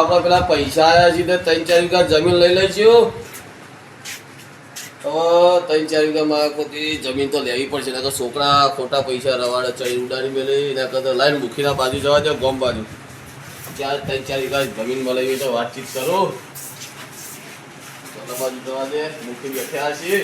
આપણે પેલા પૈસા આવ્યા છે તો 3-4 વીઘા જમીન લઈ લઈશું. તો 3-4 વીઘા મારા પોતી જમીન તો લેવી પડશે. નકર છોકરા ખોટા પૈસા રવાડે ચડી ઉડાડી મેલે એના કરતા લાઈન મુખીના બાજુ જવા દે, ગોમ બાજુ ત્યાં 3-4 વીઘા જમીન મળે એવી તો વાતચીત કરો. તો બાજુ જવા દે, મુખી બેઠ્યા છીએ.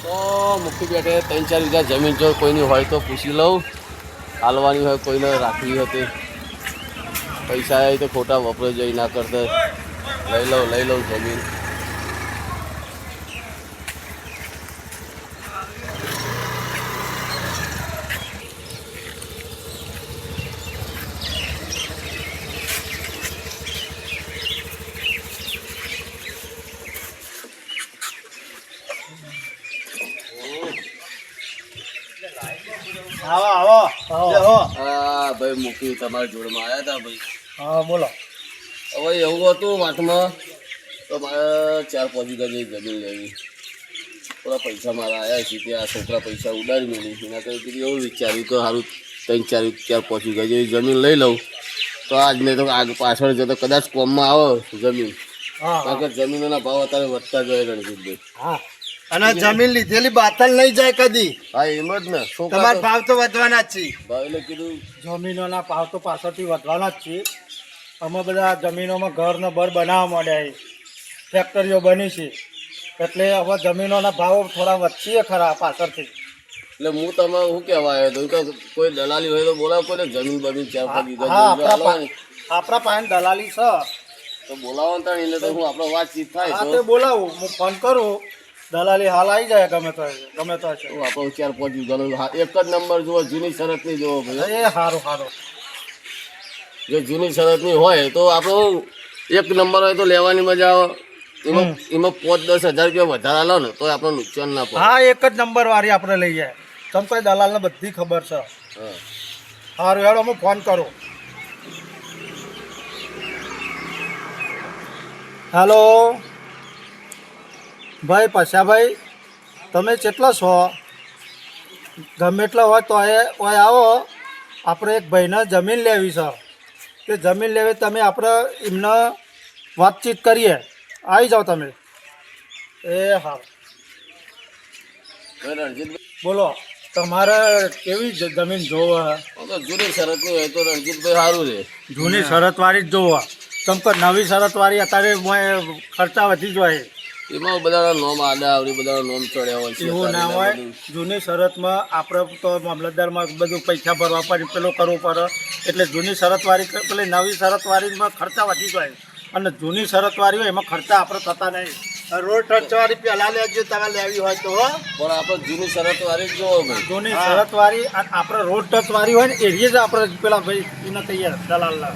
તો મુખી બેઠે 3-4 વીઘા જમીન જો કોઈની હોય તો પૂછી લઉં, હાલવાની હોય કોઈને રાખવી હતી. પૈસા આવે તો ખોટા વપરાય જાય ના કરતા લઈ લઉં જમીન. આવો હા ભાઈ મૂકી તમારા જોડમાં આવ્યા હતા ભાઈ. હા બોલો. હવે એવું હતું વાતમાં તો મારે 4-5 વીઘા જેવી જમીન લેવી. થોડા પૈસા મારા આવ્યા છે ત્યાં છોકરા પૈસા ઉડાડી મેલી એના કરતા કીધું એવું વિચાર્યું તો સારું 3-4-5 વીઘા જેવી જમીન લઈ લઉં તો આજ મેં તો આગ પાછળ જતો કદાચ કોમમાં આવે જમીન. કારણ કે જમીનોના ભાવ અત્યારે વધતા જાય રણજીતભાઈ. હા અને જમીન લીધેલી બાતલ નહીં જાય કદી. હા એમ જ ને, તમારા ભાવ તો વધવાના જ છે. ભાવ એટલે કીધું જમીનોના ભાવ તો પાછળથી વધવાના જ છે. અમે બધા જમીનોમાં ઘર ને બર બનાવવા માંડ્યા છે, ફેક્ટરીઓ બની છે, એટલે હવે જમીનોના ભાવ થોડા વધશે ખરા પાછળથી. એટલે હું તમે શું કહેવા આવ્યો હતો કે કોઈ દલાલી હોય તો બોલાવો, કોઈને જમીન બમીન 4-5 વીઘા આપણા પાસે દલાલી છે તો બોલાવો ને તાણ, એટલે તો હું આપણે વાતચીત થાય હા તો તે બોલાવું, હું ફોન કરું, દલાલી હાલ આવી જાય ગમે તો છે. આપણે 4-5 વીઘાનો એક જ નંબર જુઓ, જૂની શરત નહીં જોવો ભાઈ. એ સારું સારું. જો જૂની શરત નહીં હોય તો આપણો એક નંબર હોય તો લેવાની મજા આવે. એમાં 5-10 હજાર રૂપિયા વધારા લો ને તો આપણે નુકસાન ના પડે. હા એક જ નંબર વાળી આપણે લઈ જાય. તમે કોઈ દલાલને બધી ખબર છે. સારું હેડો હું ફોન કરું. હેલો ભાઈ પછાભાઈ, તમે કેટલા છો? ગમે એટલા હોય તો ઓય આવો. આપણે એક ભાઈને જમીન લેવી છે, તે જમીન લેવી તમે આપણે એમને વાતચીત કરીએ. આવી જાઓ તમે. એ હા બોલો, તમારે કેવી જમીન જોવો? જૂની શરત નહીં હોય તો રણજીતભાઈ સારું છે. જૂની શરતવાળી જ જોવો. કેમ કે નવી શરતવાળી અત્યારે ખર્ચા વધી જાય. એમાં બધાના નોમ આડા આવડી બધાના નોમ ચડ્યા હોય છે. એવું ના હોય. જૂની શરતમાં આપણે તો મામલતદારમાં બધું પૈસા ભરવા પડે, પેલો કરવું પડે. એટલે જૂની શરતવાળી પેલી નવી શરતવાળીમાં ખર્ચા વધી જાય, અને જૂની શરતવાળી હોય એમાં ખર્ચા આપણે થતા નહીં. રોડ ટચવાળી પહેલાં લેજો તમે લેવી હોય તો. પણ આપણે જૂની શરતવાળી જ જોવો ભાઈ. જૂની શરતવાળી આપણે રોડ ટચવાળી હોય ને એવી જ આપણે પેલા ભાઈ એને તૈયાર દલાલના.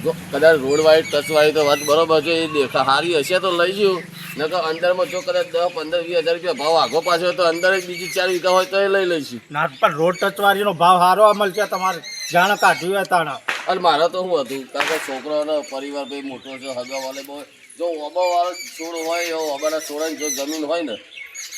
જો કદાચ રોડવાળી ટચવાળી તો વાત બરોબર છે, એ દેખા સારી હશે તો લઈ જઉં. નકર અંદરમાં જો કદાચ 10-15-20 હજાર રૂપિયા ભાવ આગો પાછો હોય તો અંદર જ બીજી 4 વીઘા હોય તો એ લઈ લઈશું. ના પણ રોડ ટચવાળીનો ભાવ સારો મળશે તમારે, જાણે કાઢ્યું હોય તાણે. અને મારે તો શું હતું, કારણ કે છોકરાનો પરિવાર ભાઈ મોટો છે, હગાવાલે બહુ જો ઓબાવાળો છોડ હોય એવો ઓબાના છોડાની જો જમીન હોય ને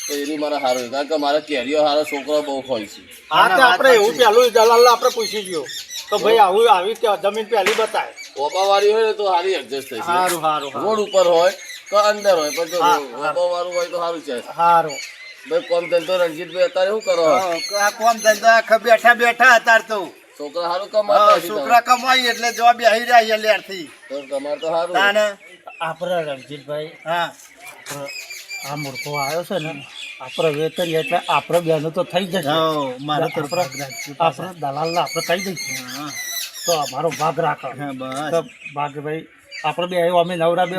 તો એની મારે સારું હોય. કારણ કે મારે કેરીઓ સારો છોકરો બહુ હોય છે. હા તો આપણે એવું પહેલું દલાલને આપણે પૂછી ગયો તો ભાઈ આવું આવી જમીન પહેલી બતાય. ઓબાવાળી હોય ને તો સારી એડજસ્ટ થઈ છે. સારું સારું. રોડ ઉપર હોય તો અંદર હોય, પણ જો ઓબાવાળું હોય તો સારું છે. સારું ભાઈ કોમ ધંધો રણજીતભાઈ અત્યારે શું કરો? કોમ ધંધો બેઠા બેઠા અત્યારે તો છોકરા સારું કમાતા હશે. છોકરા કમાઈ એટલે જવાબ બેસી રહ્યા લેરથી. તો તમારે તો સારું. આપણે રણજીતભાઈ, હા આ મૂર્ખો આવ્યો છે ને, આપણે વેતન એટલે આપણે બેનો તો થઈ જશે. મારે તો આપણે દલાલને આપણે કહી દઈશું તો અમારો ભાગ રાખો. તો ભાગ ભાઈ આપણે બે અમે નવરા બે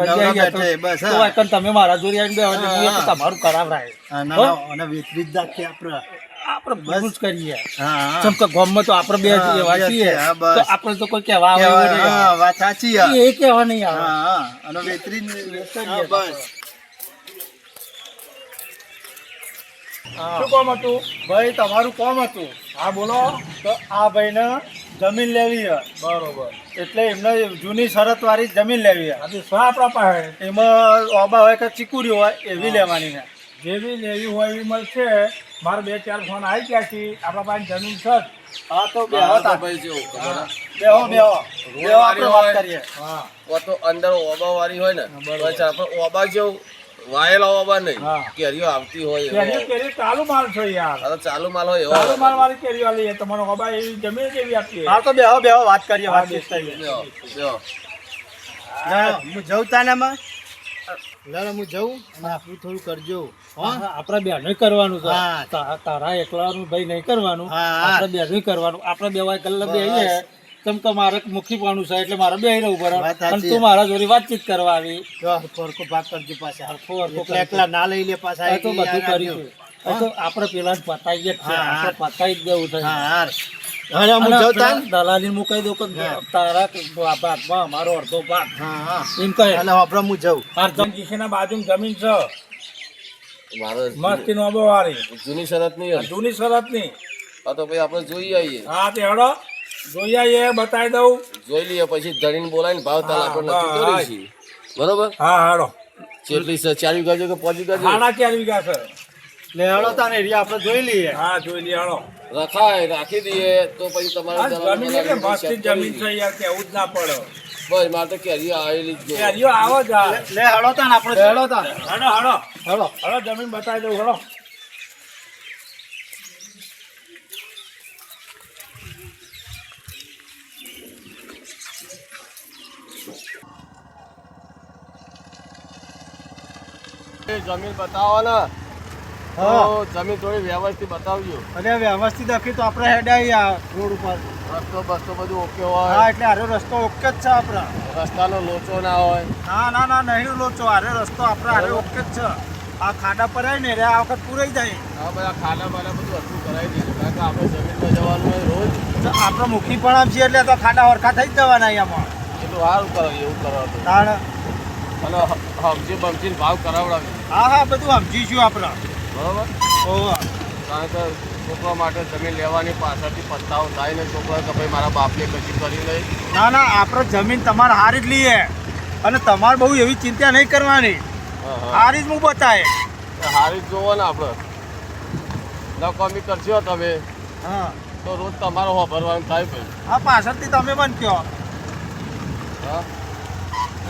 તમે મારા જોડે આવીને બે તમારું કરાવરાય અને વેતરી જ નાખીએ. આપણે બધું જ કરીએ. કેમ કે ગામમાં તો આપણે બે એવા છીએ તો આપણે તો કોઈ કહેવા આવે વાત સાચી, એ કહેવા નહીં આવે. અને વેતરી શું કામ હતું ભાઈ? તમારું કામ હતું. હા બોલો. તો આ ભાઈને જમીન લેવી છે બરોબર એટલે એમને જૂની શરત વાળી જમીન લેવી છે. આજે શું આપણા પાસે એમાં ઓબા હોય કે ચીકુરી હોય એવી લેવાની છે. જેવી લેવી હોય એવી મળશે. મારે 2-4 ફોન આવી ગયા છે. આપણા પાસે જમીન છે જ. હા તો બે હા, તો હતા ભાઈ જો ખબર હે? બેહો બેહો બેહો આપણે વાત હોય. કરીએ. હા ઓ તો અંદર ઓબા વાળી હોય ને બરોબર. તો આપણે ઓબા જેવું વાયેલા ઓબા નહીં હા. કેરીઓ આવતી હોય કેરી એવો. કેરી ચાલુ માલ છે યાર. આ તો ચાલુ માલ હોય એવો ચાલુ માલ વાળી કેરી વાળી તમારો બાબા એવી જમીન કેવી આપીએ. હા તો બેહો બેહો વાત કરીએ હા, વાત બેસ કરીએ. બેહો, બેહો. હું જઉં તાનામાં હું જઉં અને આપણું થોડું કરજો હા, આપણે બેનું કરવાનું છે. હા. તારા એકલાનું ભાઈ નહીં કરવાનું. હા. આપણે બેનું કરવાનું. આપણે બેવાય કલ્લા બેહીએ. કેમ કે મારે મુખી પાનું છે એટલે મારે બેહી રહેવું પડે. વાત અને સાચી. તું મારા જોડે વાતચીત કરવા આવી. ફરકો ભાગ કરજો પાછા હરખો હરખો એકલા એકલા ના લઈ લે પાછા એ તો બધું કરીશું. એ તો આપણે પેલા જ પતાવી જ છે. હા. આપણે પતાવી જ દેવું છે. હા અરે હું અને જઉં તાન પેલા દલાલી મુકાઈ દો કે તારા ભાગમાં અમારો અડધો ભાગ હા એમ કહે. અને આપણે હું જઉં ના બાજુ જમીન છે મારે મસ્તી નો વાળી જૂની શરત નહીં હતી. જૂની શરત ની. આ તો ભાઈ આપણે જોઈ આવીએ હા તે હડો જોઈ આવીએ બતાવી દઉં. જોઈ લઈએ પછી ધણીને બોલાવીને ભાવ તાલ હા, આપણે નક્કી હા, કરીશું બરોબર હા હાડો કેટલી છે 4 વીઘા છે કે 5 વીઘા છે સાડા 4 વીઘા છે. લે હળો તાને એરિયા આપણે જોઈ લઈએ હા જોઈ લઈએ હડો. રખાય રાખી દઈએ તો પછી તમારે આ દલાલ જમીન એટલે બોલાવીને મસ્તી set જમીન કરી છે યાર કેવું જ ના પડે. બસ મારે તો કેરીઓ આવેલી જ જો કેરીઓ આવો જ આ. લે હળો તાન આપણે હળો તાન હડો હડો હળો હડો જમીન બતાવી દઉં હડો. એ જમીન બતાવો ને હા તો જમીન થોડી વ્યવસ્થિત બતાવજો અને વ્યવસ્થિત રાખી તો આપણે હેડ આવી આ રોડ ઉપર રસ્તો બસ્તો બધું ઓકે હા હોય એટલે આરો રસ્તો ઓકે જ છે આપણા રસ્તાનો લોચો ના હોય ના ના ના નહીં લોચો આરે રસ્તો આપણે આરે ઓકે જ છે આ ખાડા પર આવી ને રે આ વખત પૂરાઈ જાય આ બધા ખાના બાના બધું હરખું કરાવી દઈશું કારણ કે આપણે જમીનમાં જવાનું હોય રોજ તો આપણે મુખી પણ આમ છીએ એટલે તો ખાડા હરખા થઈ જ જવાના અહીંયામાં એટલું સારું કરો એવું કરવાનું તાણ અને હમજી બમજીને ભાવ કરાવડાવી હા હા બધું સમજીશું આપણે બરોબર ઓહો કારણ કે છોકરા માટે જમીન લેવાની પાછળથી પસ્તાવો થાય ને છોકરા કે ભાઈ મારા બાપને કશું કરી લઈ ના ના આપણે જમીન તમારે હારી જ લઈએ અને તમારે બહુ એવી ચિંતા નહીં કરવાની હારી જ હું બતાય હારી જ જોવો ને આપણે નકામી કરશો તમે હા તો રોજ તમારો વાપરવાનું થાય ભાઈ હા પાછળથી તમે પણ કહો હા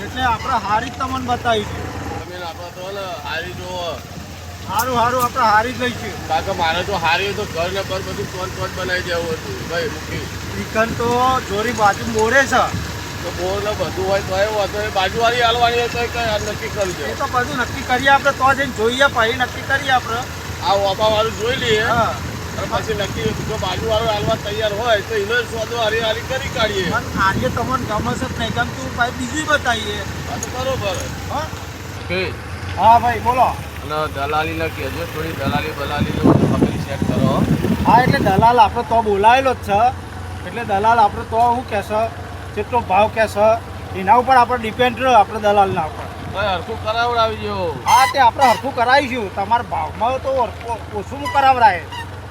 એટલે આપણે હારી જ તમને બતાવીશું જમીન આપણે તો ને હારી જોવો સારું સારું આપણે હારી જ લઈશું કારણ કે મારે તો હારી હોય તો ઘર ને પર બધું ટોન બનાવી દેવું હતું ભાઈ મૂકી ચિકન તો જોરી બાજુ મોરે છે તો બોર ને બધું હોય તો એવું હતું બાજુવાળી હાલવાની હોય તો કઈ નક્કી કરી દે એ તો બધું નક્કી કરીએ આપણે તો જઈને જોઈએ પછી નક્કી કરીએ આપણે આ વાપાવાળું જોઈ લઈએ હા અને પછી નક્કી જો બાજુવાળો હાલવા તૈયાર હોય તો એનો સોદો હારી હારી કરી કાઢીએ અને આજે તમને ગમે છે જ નહીં ગમતું ભાઈ બીજું બતાવીએ આ તો બરોબર હા ઓકે હા ભાઈ બોલો અને દલાલીને કહેજો થોડી દલાલી બલાલીનું ખબર સેટ કરો હા એટલે દલાલ આપણે તો બોલાયેલો જ છે એટલે દલાલ આપણે તો શું કહેશે કેટલો ભાવ કહેશે એના ઉપર આપણે ડિપેન્ડ રહ્યો આપણે દલાલના ઉપર ભાઈ હરખું કરાવડાવજો હા તે આપણે હરખું કરાવીશું તમારા ભાવમાં તો ઓછું કરાવડાય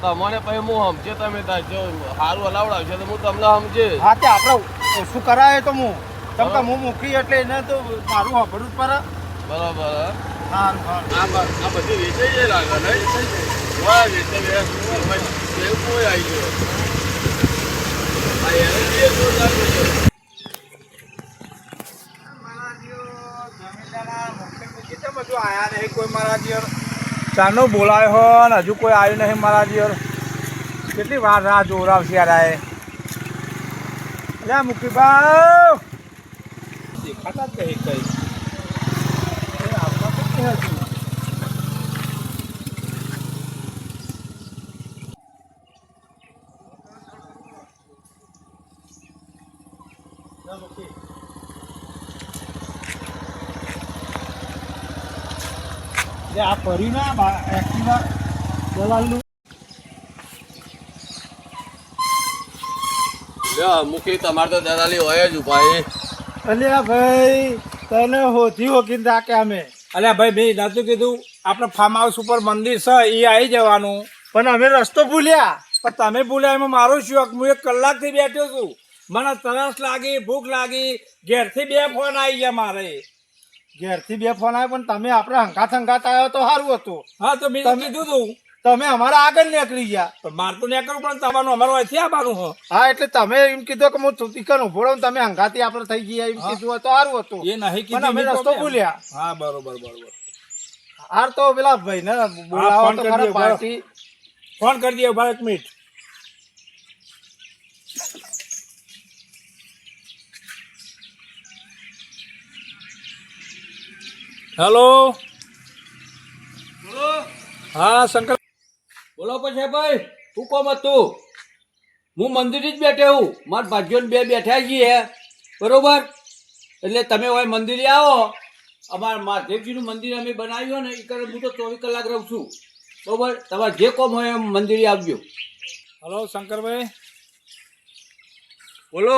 તમને પછી હું સમજે તમે થાય જો સારું હલાવડાવશે તો હું તમને સમજે હા તે આપણે ઓછું કરાવે તો હું કેમ કે હું મૂકી એટલે એને તો મારું સાંભળવું જ પડે બરાબર હે? સારું સારું આ બધી વેચાઈ જાય લાગે નહીં વાહ વેચાઈ એવું કોઈ આવી ગયો આ એને બી એક જોરદાર વેચ્યો. ચાનો બોલાયો હો ને હજુ કોઈ આવ્યું નહીં મારા દિયર. કેટલી વાર રાહ જોવરાવશે યાર આ અલ્યા મુકીભાઈ દેખાતા જ કઈ કઈ એ આવતા તો ક્યાં હજુ? જા મુકી. જે આ ફરી ના એક્ટિવા દલાલનું લ્યો મૂકી તમારે તો દલાલી હોય જ ભાઈ અલ્યા ભાઈ તને હોથી હોકીને રાખે અમે અલ્યા ભાઈ મેં નતું કીધું આપણે ફાર્મ હાઉસ ઉપર મંદિર છે એ આવી જવાનું. પણ અમે રસ્તો ભૂલ્યા પણ તમે બોલ્યા એમાં મારો શોખ. હું 1 કલાકથી બેઠો છું. મને તરસ લાગી, ભૂખ લાગી, ઘેરથી 2 ફોન આવી ગયા મારે. ઘેરથી 2 ફોન આવ્યા પણ તમે આપણે હંગાત આવ્યો તો સારું હતું. હા તો મેં કીધું તું તમે અમારા આગળ નીકળી ગયા. મારે તો નીકળવું પણ તમારું અમારું અહીંથી આવવાનું હો. હા એટલે તમે એમ કીધું કે હું ટીકન ઉભો રહું, તમે હંગાથી આપણે થઈ ગયા એમ કીધું હોય તો સારું હતું. એ નહીં કીધું, અમે રસ્તો ભૂલ્યા. હા બરોબર. હાર તો પેલા ભાઈ ને બોલાવો તો ખરા પાર્ટી. ફોન કરી દે ઉભા 1 મિનિટ. હેલો. હા શંકર બોલો પછી ભાઈ, શું કોમ હતું? હું મંદિર જ બેઠો હું, મારા ભાગ્યોને 2 બેઠા છીએ બરોબર. એટલે તમે હવે મંદિરે આવો. અમારા મહાદેવજીનું મંદિર અમે બનાવ્યું ને એ કરે હું તો 24 કલાક રહું છું બરોબર. તમારે જે કોમ હોય એમ મંદિરે આવજો. હલો શંકરભાઈ. બોલો.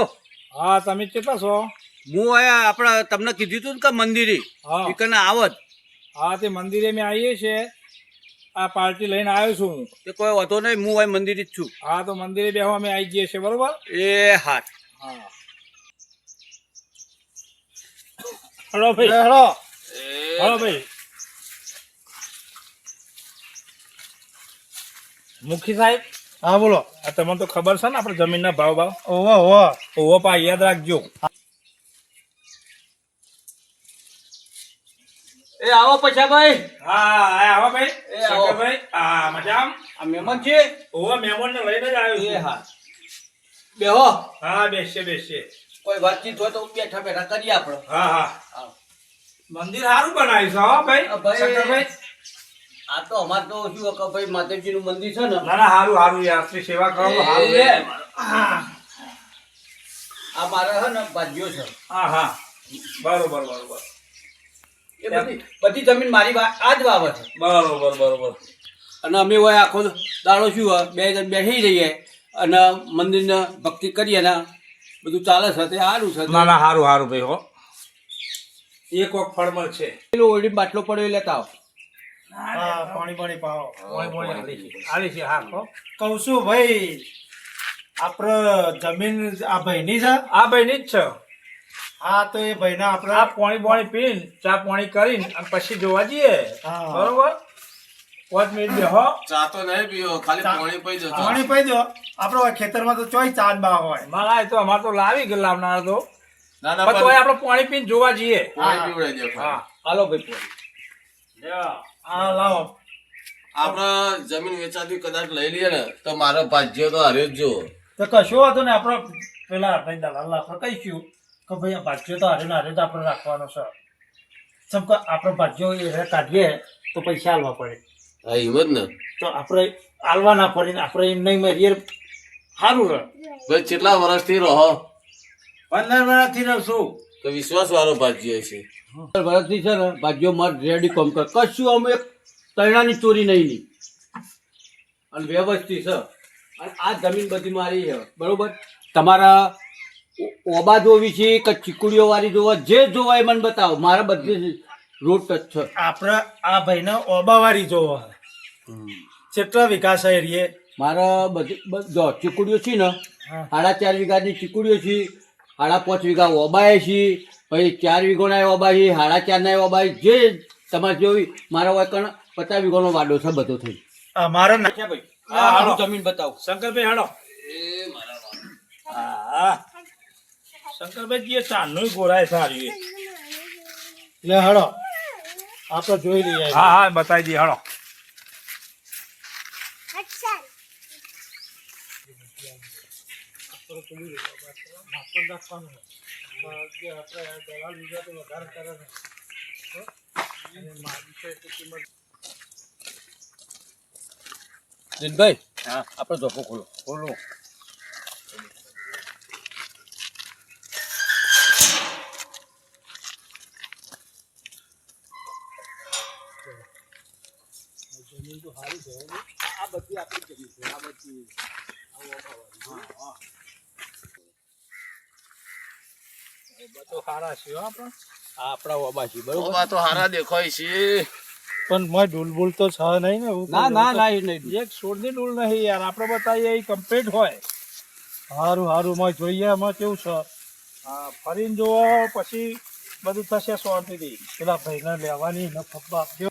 હા તમે કેટલા છો? હું આયા આપણે તમને કીધું હતું ને કે મંદિરે હા. એ કને આવત. હા તે મંદિરે અમે આવીએ છીએ. આ પાર્ટી લઈને આવ્યો છું હું. તે કોઈ વાંધો નહીં, હું અહીં મંદિરે જ છું. હા તો મંદિરે બેહો અમે આવી જઈએ છીએ બરોબર. એ હાથ. હા હલો ભાઈ. હલો ભાઈ. મુખી સાહેબ. હા બોલો. આ તમને તો ખબર છે ને આપણે જમીનના ભાવ. ઓવો પા યાદ રાખજો. એ આવો પછી ભાઈ. હા આવો ભાઈ. એ આવો. ભાઈ હા મજામ. આ મહેમાન છે. ઓવો મહેમાન ને લઈને જ આવ્યો એ છું. હા બેહો. હા બેસીએ. કોઈ વાતચીત હોય તો બેઠા કરીએ આપણે. હા. મંદિર સારું બનાવ્યું છે હો ભાઈ. શંકરભાઈ. આ તો અમારે તો શું કે ભાઈ માતાજીનું મંદિર છે ને. ના સારું યાર. આપની સેવા કરો તો સારું એ, રે. આ મારા છે ને ભાગ્યો છે. હા બરોબર. એ બધી જમીન મારી આ જ બાબત છે. બરોબર. અને અમે હોય આખો દાડો શું હોય 2 જણ બેસી રહીએ અને મંદિરને ભક્તિ કરીએ ને બધું ચાલે છે તે સારું છે. ના સારું ભાઈ હો. એક વખત ફળમળ છે. પેલો ઓલરેડી બાટલો પડ્યો લેતા આવો. પાણી પાવો. આલી છે હા કહું છું ભાઈ. આપણે જમીન આ ભાઈની છે. આ ભાઈની જ છે. હા તો એ ભાઈને આપણે આ પાણી પીને ચા પાણી કરીને અને પછી જોવા જઈએ. બરોબર. 5 મિનિટ બેહો. ચા તો નહીં પીવો, ખાલી પાણી પી જજો. પાણી પી દો. આપણે ખેતરમાં તો ચોય ચા બા હોય. મારા એ તો અમારે તો લાવી ગયા લાવનાર તો. ના પણ તોય આપણે પાણી પીને જોવા જઈએ. પાણી પીવડાવી દો. હા હાલો ભાઈ પાણી. હા લાવો. આપણે જમીન વેચાતી કદાચ લઈ લઈએ ને તો મારો ભાજ્યો તો હારે જ જો. તો કશો હતો ને આપણે પેલા ભાઈ દલાલ આપણે કહીશું કે ભાઈ આ ભાજ્યો તો હારે જ આપણે રાખવાનો છે. સમ કે આપણે ભાજ્યો એ કાઢીએ તો પૈસા આલવા પડે. હા એમ જ ને. તો આપણે આલવા ના પડે ને આપણે એમ નહીં મારીએ સારું રહે. ભાઈ કેટલા વર્ષથી રહો? 15 વર્ષથી રહું છું. તો વિશ્વાસ વાળો ભાજ્યો છે. વર્ષથી છે ને ભાગ્યો માર રેડી કોમ કર કશું અમે તૈણાની ચોરી નહીં અને વ્યવસ્થિત છે. અને આ જમીન બધી મારી છે બરોબર. તમારા ઓબા જોવી છે કે ચીકુડીઓ વાળી જોવા જે જોવા એ મને બતાવો. મારા બધી રોડ ટચ છે. આપણે આ ભાઈને ઓબાવાળી જોવો. કેટલા વિકાસ છે એરિયે? મારા બધી જો ચીકુડીઓ છે ને 4.5 વીઘાની ચીકુડીઓ છે, 5.5 વીઘા ઓબાએ છે, પછી 4 વીઘોના ઓબા છે, 4.5 ના ઓબા છે. જે તમારે જોવી મારા હોય કણ 50 વીઘાનો વાડો છે બધો થઈ. અમારે ક્યાં ભાઈ હાલો જમીન બતાવો. શંકરભાઈ હાલો. હા શંકરભાઈ જે ચાંદનું ગોરાય સારી. લે હળો આપણે જોઈ લઈએ. હા બતાવી દઈએ હાલો. જીતભાઈ આપણે ધોકો ખોલો. તો સારા છે હો આપણે. આ આપણા ઓબા છે બરોબર. ઓબા તો હારા દેખાય છે. પણ મેં ડૂલ બુલ તો છ નહીં ને એવું ના ના ના એ નહીં એક છોડની ડૂલ નહીં યાર આપણે બતાવીએ એ કમ્પ્લીટ હોય. સારું સારું મેં જોઈએ એમાં કેવું છે. હા ફરીને જુઓ પછી બધું થશે શાંતિથી. પેલા ભાઈને લેવાની ન પપ્પા આપજો.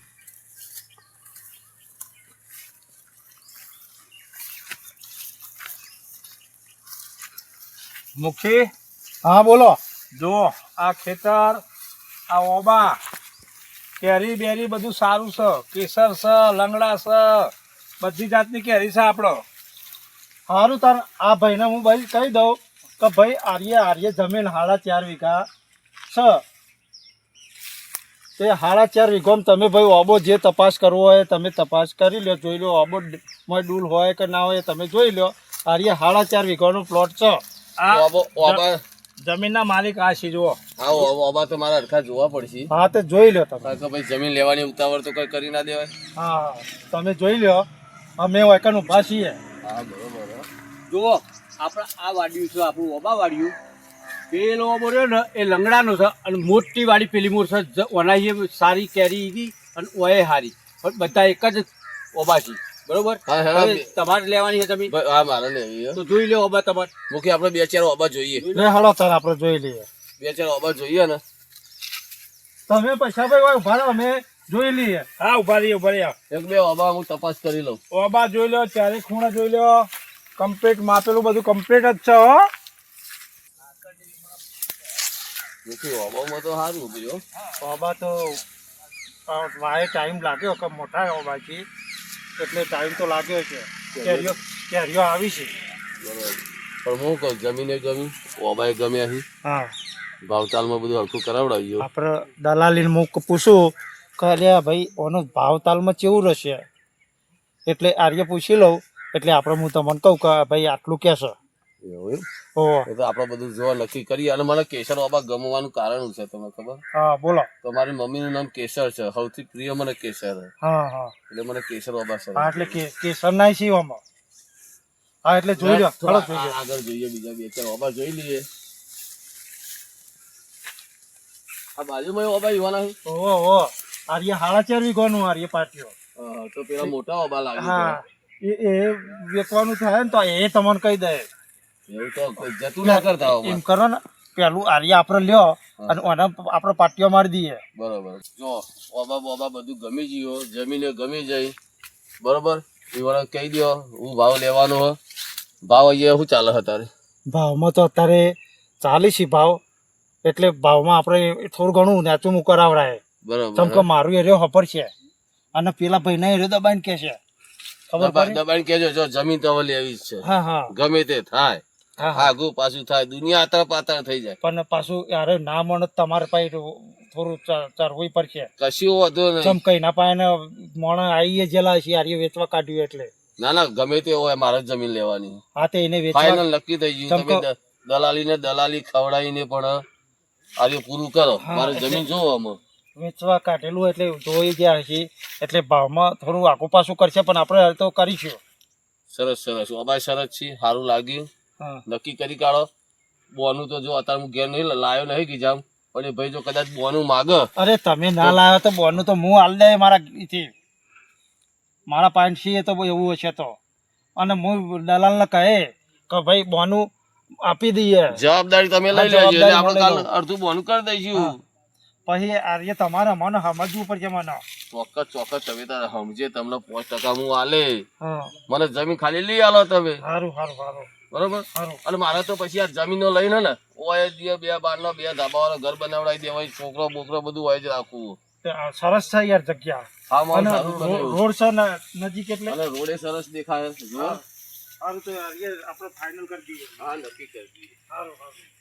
મુખી હા બોલો. જુઓ આ ખેતર, આ ઓબા, કેરી બેરી બધું સારું છે. કેસર છે, લંગડા છે, બધી જાતની કેરી છે આપણો. સારું તાર આ ભાઈને હું ભાઈ કહી દઉં કે ભાઈ આર્ય જમીન 4.5 વીઘા છે. તે 4.5 વીઘામાં તમે ભાઈ ઓબો જે તપાસ કરવો હોય તમે તપાસ કરી લો, જોઈ લો ઓબો માં ડૂલ હોય કે ના હોય એ તમે જોઈ લો. આર્ય 4.5 વીઘાનો પ્લોટ છે. આ ઓબા જમીનના માલિક આ છે જુઓ. હા ઓબા તો મારા અડખા જોવા પડશે. હા તે જોઈ લો તમે. કારણ કે ભાઈ જમીન લેવાની ઉતાવળ તો કઈ કરી ના દેવાય. હા તમે જોઈ લો. અમે વાયકન ઊભા છીએ. હા બરોબર હો. જુઓ આપણે આ વાડિયું છે આપણું ઓબા વાડિયું. પેલો ઓબો રહ્યો ને એ લંગડાનો છે અને મોટી વાડી પેલી મોર છે ઓનાઈએ સારી કેરી ઈગી અને ઓએ હારી પણ બધા એક જ ઓબા છે બરોબર. હા, હા, હવે તમારે લેવાની છે તમે ભાઈ, હા મારે લેવી હે. તો જોઈ લો ઓબા તમારે. મુખી આપણે 2-4 ઓબા જોઈએ. લે હળો તાર આપણે જોઈ લઈએ. 2-4 ઓબા જોઈએ ને. તમે પૈસા ભાઈ ઉભા રહો અમે જોઈ લઈએ. હા ઉભા રહીએ ઉભા રહીએ. 1-2 ઓબા હું તપાસ કરી લઉં. ઓબા જોઈ લો, ચારે ખૂણા જોઈ લો, કમ્પ્લીટ માપેલું બધું કમ્પ્લીટ જ છે હો. મુખી ઓબામાં તો સારું ઉભી હો. ઓબા તો વાય ટાઈમ લાગ્યો કે મોટા ઓબા છે એટલે ટાઈમ તો લાગ્યો છે. કેરીઓ આવી છે. બરોબર. પણ હું કહું જમીને ગમી, ઓબાએ ગમ્યા છે. હા ભાવતાલમાં બધું હરખું કરાવડાવ્યું. આપણે દલાલીને હું પૂછું કે અલ્યા ભાઈ ઓનો ભાવ તાલમાં કેવું રહેશે એટલે આર્ય પૂછી લઉં એટલે આપણે હું તમને કહું કે ભાઈ આટલું કહેશો. એવું એમ? ઓ એ તો આપણે બધું જોવા નક્કી કરીએ. અને મને કેસર ઓબા ગમવાનું કારણ છે તમને ખબર? હા બોલો. તો મારી મમ્મીનું નામ કેસર છે. સૌથી પ્રિય મને કેસર છે. હા હા એટલે મને કેસર ઓબા સરસ. હા એટલે કેસર નાય છે આમાં. હા એટલે જોઈ લો. થોડા ચાલો જોઈ લો. આગળ જોઈએ, બીજા 2-4 ઓબા જોઈ લઈએ. આ બાજુમાં ઓબા યુવાના છે. ઓહો આર્ય 4.5 વીઘાનું આર્ય પાટ્યો. તો પેલા મોટા ઓબા લાગે. હા એ વેચવાનું થાય ને તો એ તમને કહી દે. એવું તો કોઈ જતું ના કરતા ઓબા. એમ કરો ને પેલું આર્ય આપણે લ્યો અને ઓને આપણે પાટીઓ મારી દઈએ. બરોબર. જો ઓબા બોબા બધું ગમી ગયો, જમીને ગમી જાય બરોબર. ઈવાને કહી દો હું ભાવ લેવાનો હો. ભાવ અહીંયા શું ચાલે છે તારે? ભાવમાં તો અત્યારે 40 ભાવ એટલે ભાવમાં આપણે થોડું ઘણું નેચું કરાવડાય. બરોબર. ચમ કે મારું એરિયો ખબર છે અને પેલા ભાઈને એરિયો દબાઈને કે છે ખબર પડી. દબાણ કેજો જો જમીન તો હવે લેવી જ છે. હા હા ગમે તે થાય, હા હા આગું પાછું થાય, દુનિયા આતર પાતળ થઈ જાય. પણ પાછું યાર ના મળે તો તમારે પાસે થોડું ચરવું પડશે. કશું વાંધો નહીં. ચમ કઈ ના પાય ને મોણ આવીએ જેલા છે આર્ય વેચવા કાઢ્યું એટલે. ના ના ગમે તે હોય મારે જ જમીન લેવાની. હા તે એને વેચવા ફાઇનલ નક્કી થઈ ગયું. ચમકો. તમે દલાલીને દલાલી ખવડાવીને પણ આર્ય પૂરું કરો. હા, મારે એટલે- જમીન જોવો અમે. વેચવા કાઢેલું એટલે જોઈ ગયા છે એટલે ભાવમાં થોડું આગું પાછું કરશે પણ આપણે તો કરીશું. સરસ સરસ ઓબા સરસ છે, સારું લાગ્યું. હા નક્કી કરી કાઢો. બોનું તો જો અત્યારે હું ઘેર નહીં લાયો નહીં કીધા પણ એ ભાઈ જો કદાચ બોનું માગે. અરે તમે ના લાવ્યો તો બોનું તો હું હાલ દે મારા પાંચ છીએ તો એવું હશે તો અને હું દલાલને કહે કે ભાઈ બોનું આપી દઈએ જવાબદારી તમે હા, લઈ લેજો એટલે જવાબદારી આપણે લઈ કાલ લઉં. અડધું બોનું કરી દઈશું. હા. પછી આર્ય તમારે મને સમજવું પડશે મને. ચોક્કસ ચોક્કસ તમે તારે સમજે તમને 5% હું આલે. હા મને જમીન ખાલી લઈ આલો તમે સારું સારું સારું બરોબર. સારું. અને મારે તો પછી આ જમીનો લઈને ને ઓય દે 2 બારનો 2 ધાબાવાળો ઘર બનાવડાવી દેવાય, છોકરો બોકરો બધું હોય જ રાખવું. તે આ સરસ છે યાર જગ્યા હા મારું અને સારું બનાવ્યું. રોડ છે ને નજીક એટલે અને રોડે સરસ દેખાય જો. સારું તો આર્ય આપણે ફાઇનલ કરી દઈએ. હા નક્કી કરી દઈએ. સારું સારું.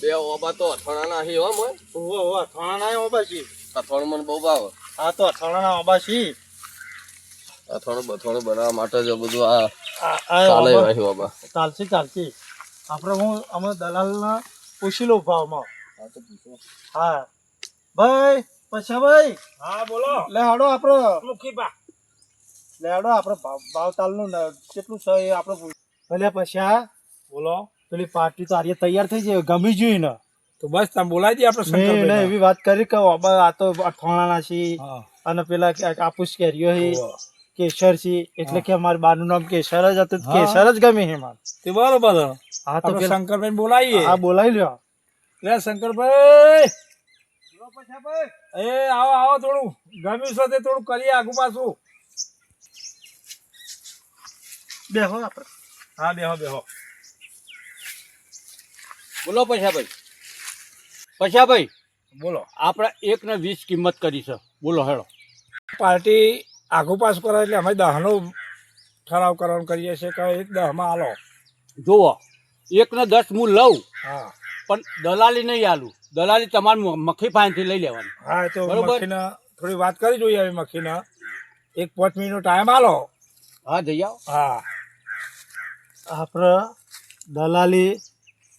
બે ઓબા તો અથાણાના છે હો મોય. ઓહો અથાણા ઓબાસી. અથાણું મને બહુ ભાવે. હા તો અથાણા ઓબાસી. અથાણું બથાણું બનાવવા માટે જ આ બધું આ આ ચાલે ઓબા- એવા છે ઓબા. ચાલશે ચાલશે. આપણે હું અમે દલાલને પૂછી લઉં ભાવમાં. હા ભાઈ પૈસા ભાઈ હા બોલો લે હાડો આપણે મુખી બા. લેડો આપણે ભાવતાલનું કેટલું છે એ આપણે ભલે પછી આ બોલો પેલી પાર્ટી તો આર્ય તૈયાર થઈ જાય ગમી જોઈએ ને તો બસ તમે બોલાવી દઈએ આપણે મેં એને શંકરભાઈ એવી વાત કરી કે આ તો અઠવાણાના છે હા અને પેલા કાપુસ કેરીઓ છે હોવે. કેસર છે એટલે કે અમારી બાનું નામ કેસર જ હતું હા. કેસર જ ગમે છે મારે તે બરોબર છે. હા તો આપણે પેલા શંકરભાઈ બોલાવીએ હા બોલાવી લ્યો લે શંકરભાઈ એ આવો આવો થોડું ગમ્યું છે તે થોડું કરીએ આગુ પાછું બેહો આપણે હા બેહો બેહો બોલો પૈસાભાઈ બોલો આપણે 1 ને 20 કિંમત કરી છે બોલો હેડો પાર્ટી આગુ પાસ કરે એટલે અમે દહનો ઠરાવ કરવાનું કરીએ છીએ કે એક દહમાં હાલો જુઓ 1 ને 10 હું લઉં હા પણ દલાલી નહીં આલું દલાલી તમારે મખી પાસેથી લઈ લેવાની હા એ તો બરોબર. મખીને થોડી વાત કરી જોઈએ હવે મખીને 1-5 મિનિટનો ટાઈમ હાલો હા જઈ આવો હા આપણે દલાલી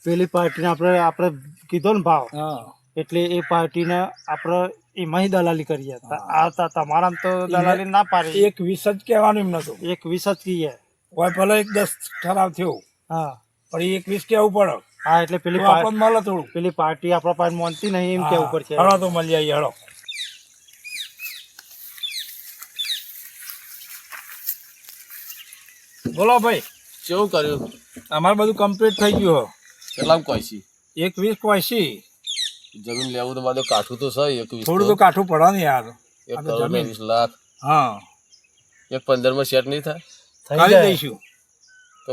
પેલી પાર્ટીને આપણે કીધો ને ભાવ હા એટલે એ પાર્ટીને આપણે એમાં દલાલી કરીએ આ તમારા તો દલાલી ના પાડે 1-20 જ કહેવાનું એમ નતું 1-20 જ કહીએ હોય ભલે 1-10 ઠરાવ થયો હા પણ 1-20 કહેવું પડે હા એટલે તો આપણને મળે થોડું પેલી પાર્ટી આપણા પાસે માનતી નહીં એમ કેવું પડશે હળો તો મળી આવીએ હળો બોલો ભાઈ કેવું કર્યું અમારે બધું કમ્પ્લીટ થઈ ગયું કેટલામ કોઈસી 1-20 કોઈસી જમીન લેવું તો બધું કાઠું તો છે 21 થોડું તો કાઠું પડે ને યાર એક આ તો કરોડ જમીન. 20 લાખ હા 1-15 માં સેટ નહીં થાય થઈ કરી જાય. દઈશું તો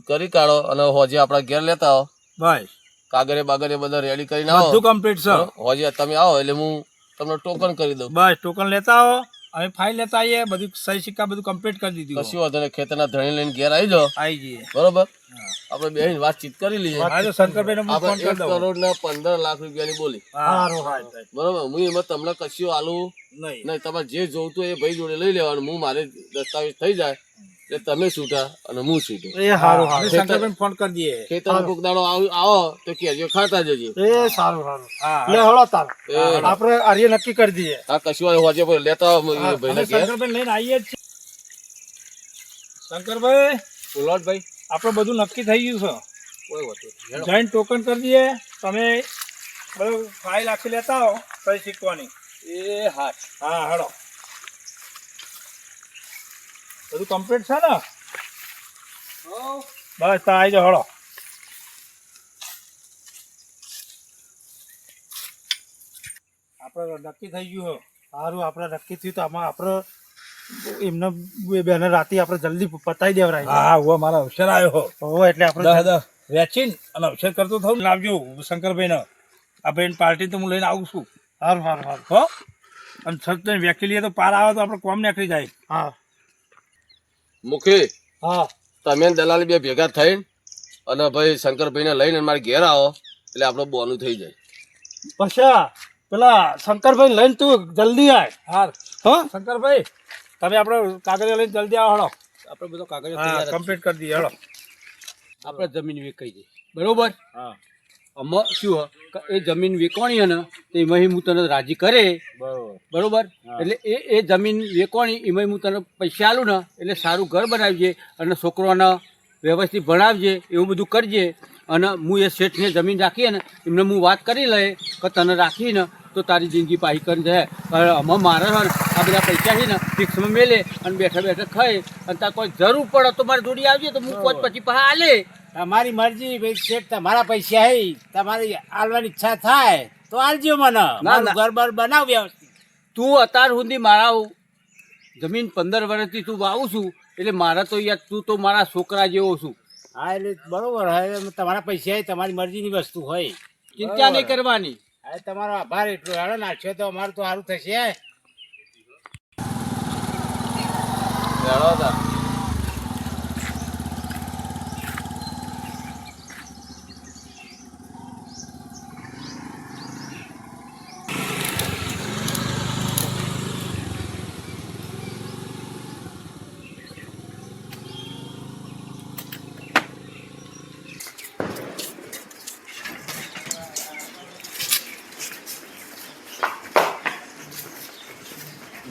કરી કાઢો અને હોજી આપણા ઘેર લેતા આવો બસ કાગરે બાગરે બધા રેડી કરીને આવો બધું કમ્પ્લીટ છે હોજી તમે આવો એટલે હું તમને ટોકન કરી દઉં બસ ટોકન લેતા આવો અમે ફાઇલ લેતા આવીએ બધું સહી સિક્કા બધું કમ્પ્લીટ કરી દીધું કશું વાંધો નહીં ખેતરના ધણી લઈને ઘેર આવી જાઓ આવી જઈએ બરોબર આપણે બેહીને વાતચીત કરી લઈએ હા તો શંકરભાઈને હું ફોન આપણે કરી 1 દઉં કરોડ ને 15 લાખ રૂપિયાની બોલી સારું, સારું. બરોબર હું એમાં તમને કશું આલું નહીં નહીં તમારે જે જોવતું હોય એ ભાઈ જોડે લઈ લેવાનું હું મારે દસ્તાવેજ થઈ જાય એટલે તમે છૂટા અને હું છૂટું એ સારું અમે સારું શંકરભાઈને ફોન કરી દઈએ ખેતર કોક દાડો આવો તો કેજો ખાતા જજો એ સારું સારું હા લે હળો તાર એ આપણે આર્ય નક્કી કરી દઈએ આ કશું હોય હોજે ભાઈ લેતા આવો એ અમે ભાઈને ઘેર શંકરભાઈ લઈને આવીએ જ છીએ શંકરભાઈ બોલોભાઈ આપણે બધું નક્કી થઈ ગયું છે કોઈ વાત નહીં જઈને ટોકન કરી દઈએ તમે બધું ફાઇલ આખી લેતા આવો સહી શીખવાની એ હા હા હેડો બધું કમ્પ્લીટ છે ને બસ તો આવી જાઓ હેડો આપણે નક્કી થઈ ગયું સારું આપણે નક્કી થયું તો આમાં આપણે એમને બેને રાતે આપણે જલ્દી પતાવી દેવરાય હા હું મારા અવસર આવ્યો હો એટલે આપણે દહ વેચીને અને અવસર કરતો થવું લાવજો શંકરભાઈને આ ભાઈ પાર્ટી તો હું લઈને આવું છું સારું સારું સારું હો અને સત્ય વેચી લઈએ તો પાર આવે તો આપણે કોમ નીકળી જાય હા મુખી હા તમે ને દલાલી બે ભેગા થઈને અને ભાઈ શંકરભાઈને લઈને મારે ઘેર આવો એટલે આપણું બોનું થઈ જાય પછી પેલા શંકરભાઈ લઈને તું જલ્દી આય હા હા શંકરભાઈ તમે આપણે કાગળિયા લઈને જલ્દી આવો હળો આપણે બધો કાગળ હા કમ્પ્લીટ કરી દઈએ હળો આપણે જમીન વેચાઈ જાય બરોબર હા આમાં શું હે કે એ જમીન વેચવાની હે ને તો એમાં હું તને રાજી કરે બરોબર બરોબર એટલે એ જમીન વેચવાની એમાં હું તને પૈસા આલું ને એટલે સારું ઘર બનાવજે અને છોકરાને વ્યવસ્થિત ભણાવજે એવું બધું કરજે અને હું એ શેઠને જમીન રાખીએ ને એમને હું વાત કરી લઈએ કે તને રાખીને તો તારી જિંદગી પાહી કરી જાય આમાં મારે હે ને આ બધા પૈસા છે ને ફિક્સમાં મેલે અને બેઠા બેઠા ખાય અને તાર કોઈ જરૂર પડે તો મારી જોડી આવજે તો હું પોત પછી પાછા આલે તમારી મરજી ભાઈ શેઠ તમારા પૈસા હે તમારી આલવાની ઈચ્છા થાય તો આલજો મને મારું ઘર બર બનાવ વ્યવસ્થિત તું અત્યાર સુધી મારા જમીન 15 વર્ષથી તું વાવું છું એટલે મારા તો યાર તું તો મારા છોકરા જેવો છું હા એટલે બરોબર હવે તમારા પૈસા હે તમારી મરજીની વસ્તુ હોય ચિંતા નહીં કરવાની હવે તમારો આભાર એટલો હેડો નાખ્યો તો અમારું તો સારું થશે લેડો તાર.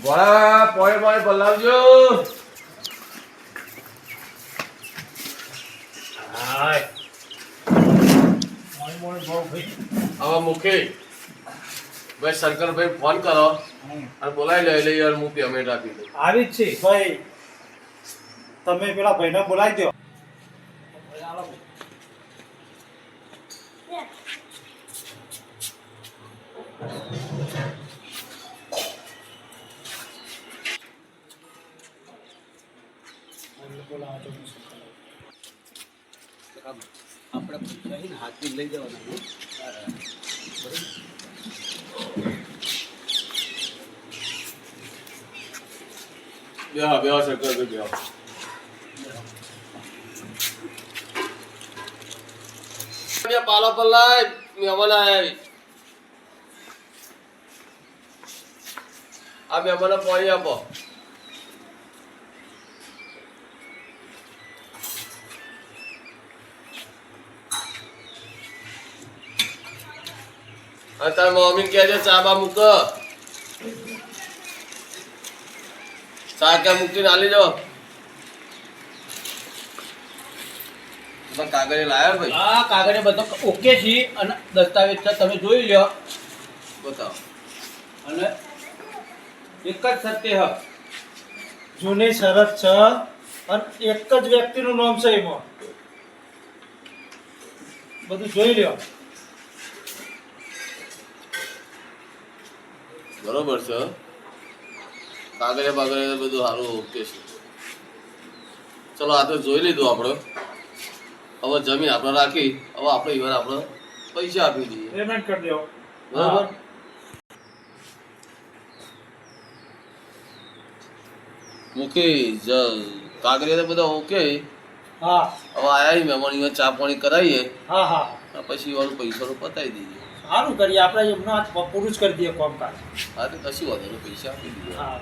ભોળા પોય બોય બોલાવજો હવે મુખી ભાઈ શંકરભાઈ ફોન કરો અને બોલાવી લઈ યાર હું પેમેન્ટ આપી દઉં. આવી જ છે ભાઈ, તમે પેલા ભાઈને બોલાવી દો. આપણે પૈસા છે ને હાથથી લઈ જવાના હો. બેહો શંકરભાઈ બેહો. પાલો પલ્લા મહેમાન આયા. આ મહેમાન પાણી આપો. તાર મમ્મી કહેજો ચા બા મૂક. ચા ક્યાં મૂકીને આલી જાઓ. કાગળ લાયા ભાઈ? આ કાગળે બધો ઓકે છે અને દસ્તાવેજ છે, તમે જોઈ લો. બતાવો. અને એક જ સત્ય હ જૂની શરત છે અને એક જ વ્યક્તિનું નામ છે એમાં. બધું જોઈ લ્યો. બરોબર છે. કાગળે બાગળે બધું સારું ઓકે છે. ચલો આ તો જોઈ લીધું આપણે. હવે જમીન આપણે રાખી, હવે આપણે ઈવન આપણે પૈસા આપી દઈએ. પેમેન્ટ કરી દો. બરોબર. મૂકી કાગળિયા તો બધા ઓકે. હા હવે આયા મહેમાન અહીંયા ચા પાણી કરાવીએ, હા હા, પછી વાળું પૈસાનું પતાવી દઈએ. સારું કરીએ આપણે. એમનો હાથ પૂરું જ કરી દઈએ કામકાજ. હા તો કશું વાંધો નહીં, પૈસા આપી દઈએ. હા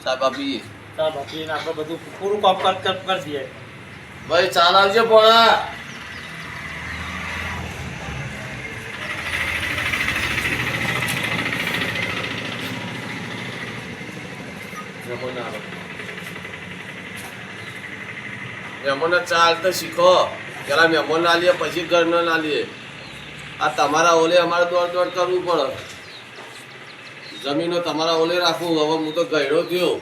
ચા આપીએ. ચાલો બાકી આપણે બધું પૂરું કામકાજ કરી દઈએ. ભાઈ ચા લાવજો પણ. મહેમાનને ચા હાલતા શીખો. પેલા મહેમાન ના લઈએ પછી ઘર ના લઈએ. આ તમારા ઓલે અમારે દોડ દોડ કરવું પડે. જમીનો તમારા ઓલે રાખવું. હવે હું તો ગયડો થયો.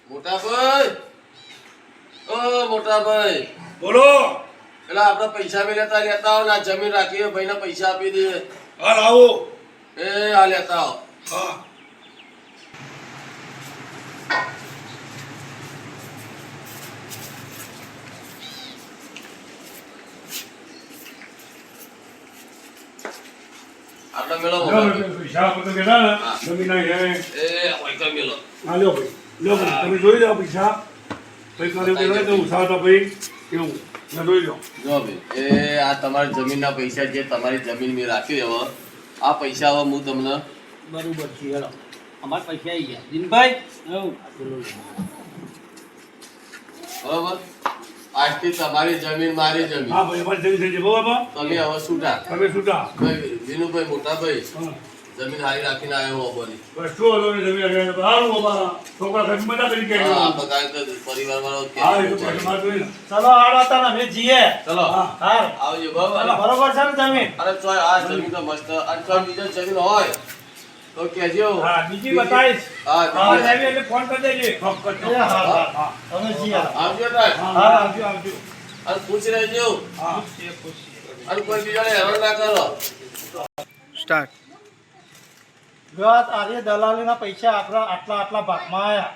મોટાભાઈ, ઓ મોટાભાઈ, બોલો. પેલા આપણે પૈસા બી લેતા આવો ને આ જમીન રાખીએ, ભાઈને પૈસા આપી દઈએ. હાલ આવો. એ આ લેતા આવો. હા. આપણે મેળો મોટાભાઈ. પૈસા આપણે કહેતા ને હા. જમીન એ પૈસા મેળો. હા લ્યો ભાઈ, લ્યો ભાઈ, તમે જોઈ લો પૈસા. પૈસા લેવું તો ઉઠાવતા ભાઈ કેવું મેં જોઈ લો. જો ભાઈ, એ આ તમારી જમીનના પૈસા જે તમારી જમીન મેં રાખી દેવો, આ પૈસા હવે હું તમને બરોબર છે. હેલો, અમારા પૈસા આવી ગયા. દિનભાઈ, બરોબર. આજથી તમારી જમીન મારી જમીન. હા ભાઈ, અમારી જમીન થઈ છે બરાબર. તમે હવે છૂટા. તમે છૂટા. ભાઈ વિનુભાઈ, મોટાભાઈ, હા. જમીન હારી રાખીને આવ્યો બોલી. બસ શું હતો ને જમીન આગળ સારું અમારા છોકરા ઘર બધા કરી હા, ગયા. બધા તો પરિવાર વાળો કે હા એ તો પછી મારે જોઈ ને. ચલો હાલો હતા અમે જઈએ. ચલો હા. હા આવજો. ચલો, બરાબર. બરોબર છે ને જમીન? અરે ચોય આ જમીન તો મસ્ત. અને કોઈ બીજો જમીન હોય તો કહેજો. હા બીજી બતાવીશ. હા, હા બીજી. લેવી એટલે ફોન કરી દેજે. ફોન કરજો. એ હા, હા. હા. અમે જઈએ. આવજો તાર. હા આવજો આવજો. અને ખુશ રહેજો. હા. અને કોઈ બીજાને હેરાન ના કરો. જો આ આર્ય દલાલીના પૈસા આપણા આટલા આટલા ભાગમાં આયા.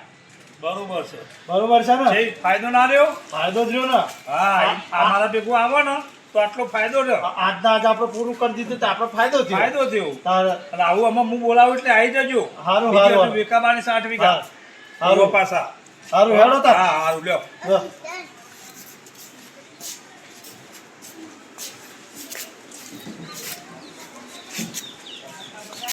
બરોબર છે. બરોબર છે ને? છે ફાયદો ના રહ્યો. ફાયદો થયો ને? હા આ મારા ભેગું આવો ને તો આટલો ફાયદો રહ્યો. આજના આજ આપણે પૂરું કરી દીધું તો આપણે ફાયદો થયો. ફાયદો થયો. તારે અને આવું આમાં હું બોલાવું એટલે આવી જજો. હારું, બીજું હારું. હતું વેકાબાની 60 વીઘા. હારું. પાછા. સારું હેડો તાર. હા હારું લ્યો. જો.